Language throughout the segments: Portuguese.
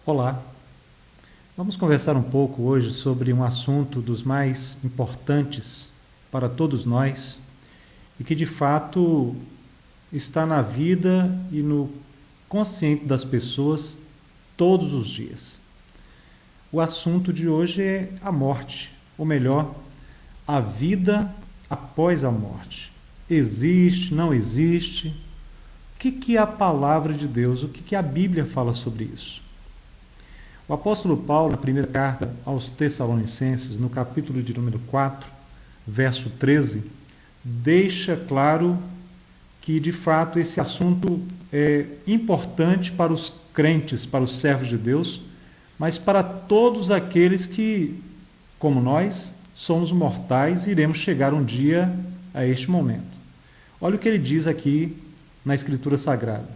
Olá, vamos conversar um pouco hoje sobre um assunto dos mais importantes para todos nós e que de fato está na vida e no consciente das pessoas todos os dias. O assunto de hoje é a morte, ou melhor, a vida após a morte. Existe, não existe? O que é a palavra de Deus? O que a Bíblia fala sobre isso? O apóstolo Paulo, na primeira carta aos Tessalonicenses, no capítulo de número 4, verso 13, deixa claro que, de fato, esse assunto é importante para os crentes, para os servos de Deus, mas para todos aqueles que, como nós, somos mortais e iremos chegar um dia a este momento. Olha o que ele diz aqui na Escritura Sagrada.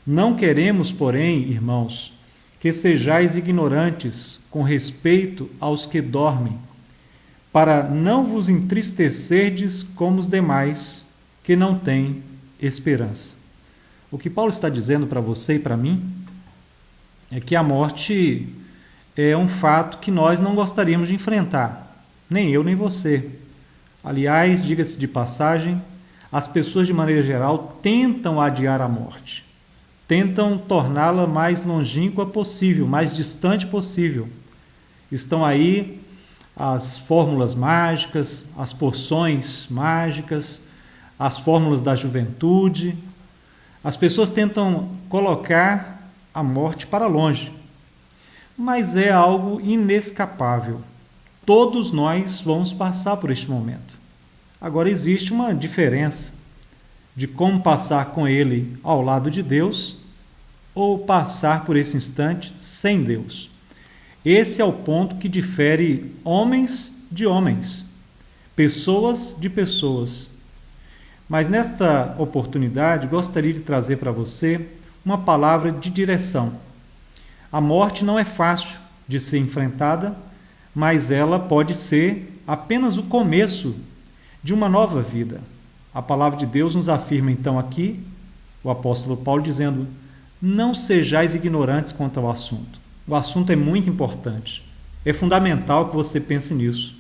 Não queremos, porém, irmãos, que sejais ignorantes com respeito aos que dormem, para não vos entristecerdes como os demais que não têm esperança. O que Paulo está dizendo para você e para mim é que a morte é um fato que nós não gostaríamos de enfrentar, nem eu nem você. Aliás, diga-se de passagem, as pessoas de maneira geral tentam adiar a morte. Tentam torná-la mais longínqua possível, mais distante possível. Estão aí as fórmulas mágicas, as porções mágicas, as fórmulas da juventude. As pessoas tentam colocar a morte para longe, mas é algo inescapável. Todos nós vamos passar por este momento. Agora existe uma diferença de como passar com ele ao lado de Deus ou passar por esse instante sem Deus. Esse é o ponto que difere homens de homens, pessoas de pessoas. Mas nesta oportunidade, gostaria de trazer para você uma palavra de direção. A morte não é fácil de ser enfrentada, mas ela pode ser apenas o começo de uma nova vida. A palavra de Deus nos afirma então aqui, o apóstolo Paulo dizendo: não sejais ignorantes quanto ao assunto. O assunto é muito importante. É fundamental que você pense nisso.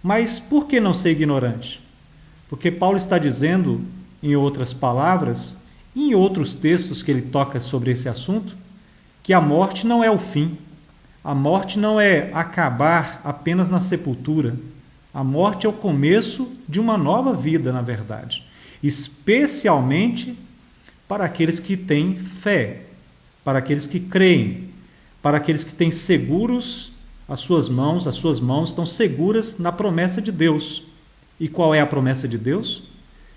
Mas por que não ser ignorante? Porque Paulo está dizendo, em outras palavras, em outros textos que ele toca sobre esse assunto, que a morte não é o fim. A morte não é acabar apenas na sepultura. A morte é o começo de uma nova vida, na verdade. Especialmente para aqueles que têm fé, para aqueles que creem, para aqueles que têm seguros as suas mãos estão seguras na promessa de Deus. E qual é a promessa de Deus?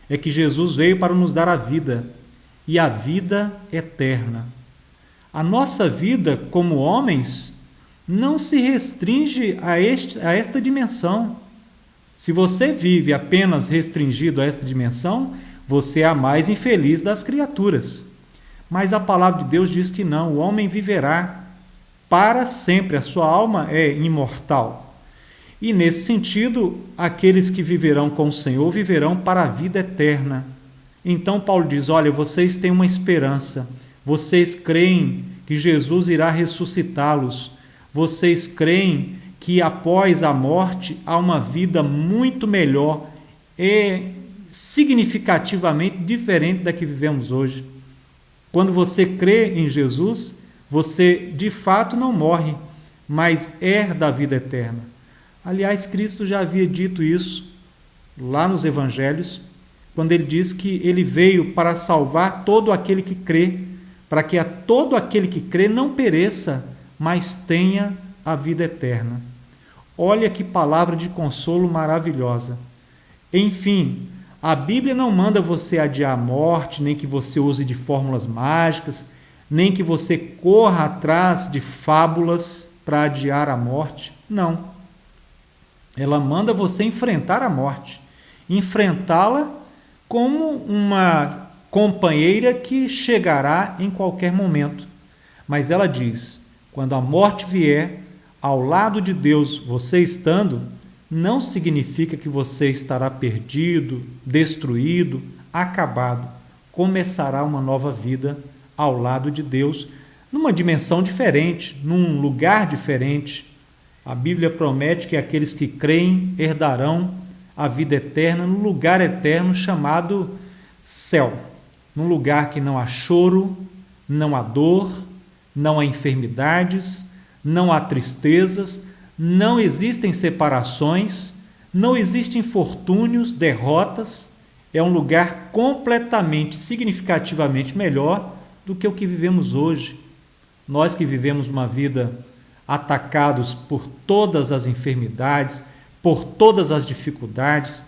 É que Jesus veio para nos dar a vida, e a vida eterna. A nossa vida como homens não se restringe a esta dimensão. Se você vive apenas restringido a esta dimensão, você é a mais infeliz das criaturas. Mas a palavra de Deus diz que não, o homem viverá para sempre, a sua alma é imortal. E nesse sentido, aqueles que viverão com o Senhor viverão para a vida eterna. Então Paulo diz: olha, vocês têm uma esperança, vocês creem que Jesus irá ressuscitá-los, vocês creem que após a morte há uma vida muito melhor, significativamente diferente da que vivemos hoje. Quando você crê em Jesus, você de fato não morre, mas herda a vida eterna. Aliás, Cristo já havia dito isso lá nos Evangelhos, quando ele diz que ele veio para salvar todo aquele que crê, para que a todo aquele que crê não pereça, mas tenha a vida eterna. Olha que palavra de consolo maravilhosa. Enfim, a Bíblia não manda você adiar a morte, nem que você use de fórmulas mágicas, nem que você corra atrás de fábulas para adiar a morte. Não. Ela manda você enfrentar a morte, enfrentá-la como uma companheira que chegará em qualquer momento. Mas ela diz: quando a morte vier, ao lado de Deus você estando, não significa que você estará perdido, destruído, acabado. Começará uma nova vida ao lado de Deus, numa dimensão diferente, num lugar diferente. A Bíblia promete que aqueles que creem herdarão a vida eterna no lugar eterno chamado céu, num lugar que não há choro, não há dor, não há enfermidades, não há tristezas, não existem separações, não existem infortúnios, derrotas. É um lugar completamente, significativamente melhor do que o que vivemos hoje. Nós que vivemos uma vida atacados por todas as enfermidades, por todas as dificuldades,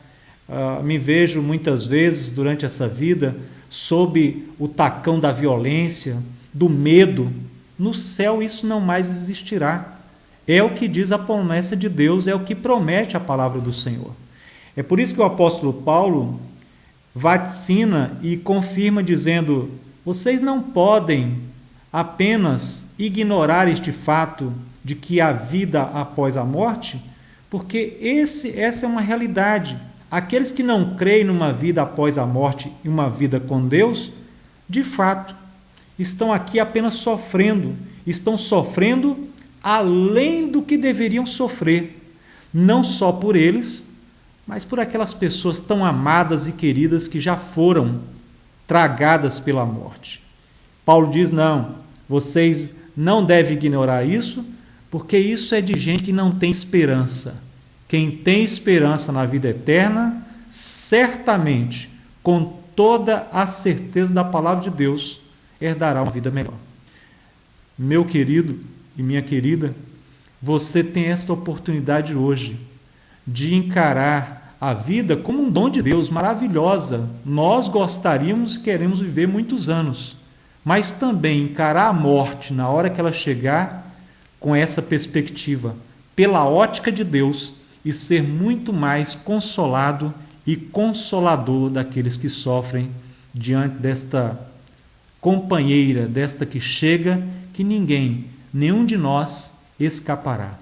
me vejo muitas vezes durante essa vida sob o tacão da violência, do medo. No céu isso não mais existirá. É o que diz a promessa de Deus, é o que promete a palavra do Senhor. É por isso que o apóstolo Paulo vaticina e confirma dizendo: vocês não podem apenas ignorar este fato de que há vida após a morte, porque essa é uma realidade. Aqueles que não creem numa vida após a morte e uma vida com Deus, de fato, estão aqui apenas sofrendo, estão sofrendo além do que deveriam sofrer, não só por eles, mas por aquelas pessoas tão amadas e queridas que já foram tragadas pela morte. Paulo diz: não, vocês não devem ignorar isso, porque isso é de gente que não tem esperança. Quem tem esperança na vida eterna, certamente, com toda a certeza da palavra de Deus, herdará uma vida melhor. Meu querido e minha querida, você tem esta oportunidade hoje de encarar a vida como um dom de Deus, maravilhosa. Nós gostaríamos e queremos viver muitos anos, mas também encarar a morte na hora que ela chegar com essa perspectiva, pela ótica de Deus, e ser muito mais consolado e consolador daqueles que sofrem diante desta companheira, desta que chega, que ninguém, nenhum de nós escapará.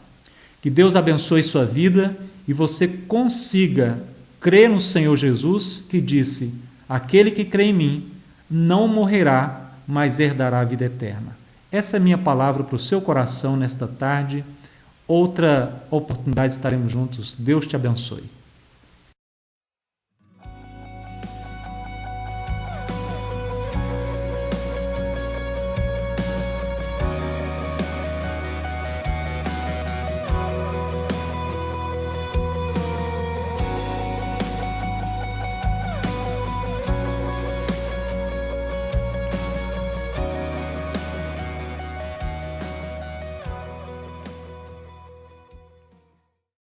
Que Deus abençoe sua vida e você consiga crer no Senhor Jesus, que disse: aquele que crê em mim não morrerá, mas herdará a vida eterna. Essa é a minha palavra para o seu coração nesta tarde. Outra oportunidade estaremos juntos. Deus te abençoe.